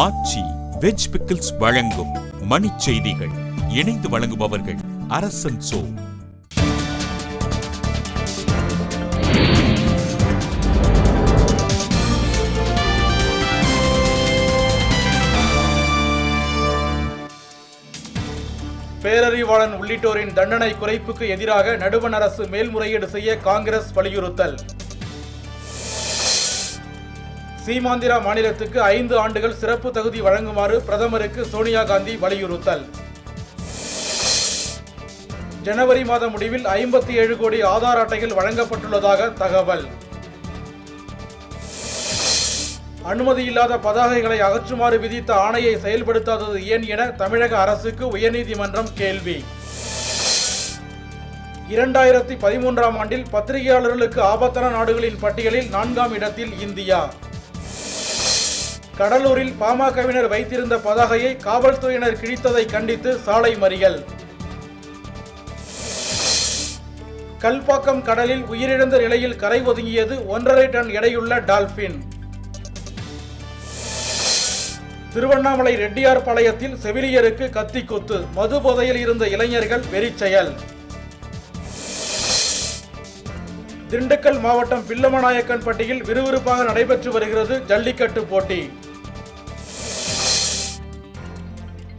ஆச்சி veg pickles வழங்கும் மணிச் செய்திகள். இணைந்து வழங்குபவர்கள் அரசன் சோ. பேரறிவாளன் உள்ளிட்டோரின் தண்டனை குறைப்புக்கு எதிராக நடுவண் அரசு மேல்முறையீடு செய்ய காங்கிரஸ் வலியுறுத்தல். சீமாந்திரா மாநிலத்துக்கு 5 ஆண்டுகள் சிறப்பு தகுதி வழங்குமாறு பிரதமருக்கு சோனியா காந்தி வலியுறுத்தல். ஜனவரி மாத முடிவில் 57 கோடி ஆதார் அட்டைகள் வழங்கப்பட்டுள்ளதாக தகவல். அனுமதியில்லாத பதாகைகளை அகற்றுமாறு விதித்த ஆணையை செயல்படுத்தாதது ஏன் என தமிழக அரசுக்கு உயர்நீதிமன்றம் கேள்வி. 2013ஆம் ஆண்டில் பத்திரிகையாளர்களுக்கு ஆபத்தான நாடுகளின் பட்டியலில் 4ஆம் இடத்தில் இந்தியா. கடலூரில் பாமகவினர் வைத்திருந்த பதாகையை காவல்துறையினர் கிழித்ததை கண்டித்து சாலை மறியல். கல்பாக்கம் கடலில் உயிரிழந்த நிலையில் கரை ஒதுங்கியது 1.5 டன் எடையுள்ள டால்பின். திருவண்ணாமலை ரெட்டியார் பாளையத்தில் செவிலியருக்கு கத்தி குத்து, மது போதையில் இருந்த இளைஞர்கள் வெறிச்செயல். திண்டுக்கல் மாவட்டம் பில்லமநாயக்கன்பட்டியில் விறுவிறுப்பாக நடைபெற்று வருகிறது ஜல்லிக்கட்டு போட்டி.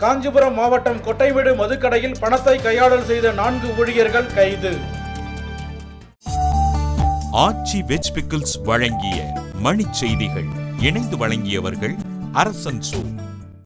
காஞ்சிபுரம் மாவட்டம் கொட்டைமேடு மதுக்கடையில் பணத்தை கையாடல் செய்த 4 ஊழியர்கள் கைது. ஆச்சி வெஜ் பிக்கிள்ஸ் வழங்கிய மணிச் செய்திகள். இணைந்து வழங்கியவர்கள் அரசன் சோ.